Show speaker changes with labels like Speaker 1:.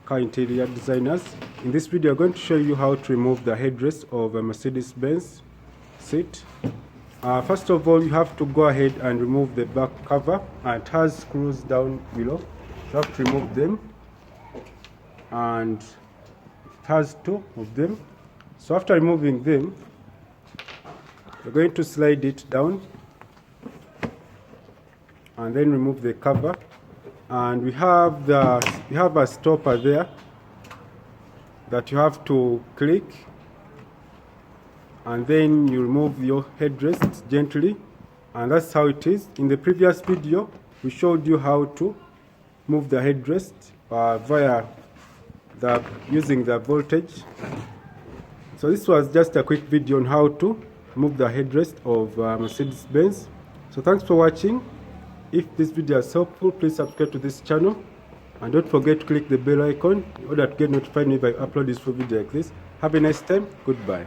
Speaker 1: car interior designers. In this video I'm going to show you how to remove the headrest of a Mercedes-Benz seat. First of all, you have to go ahead and remove the back cover, and it has screws down below. You have to remove them, and it has 2 of them. So after removing them, you're going to slide it down and then remove the cover. And we have a stopper there that you have to click, and then you remove your headrest gently, and that's how it is. In the previous video we showed you how to move the headrest via using the voltage. So this was just a quick video on how to move the headrest of Mercedes-Benz. So thanks for watching. If this video is helpful, please subscribe to this channel, and don't forget to click the bell icon in order to get notified if I upload this video like this. Have a nice time. Goodbye.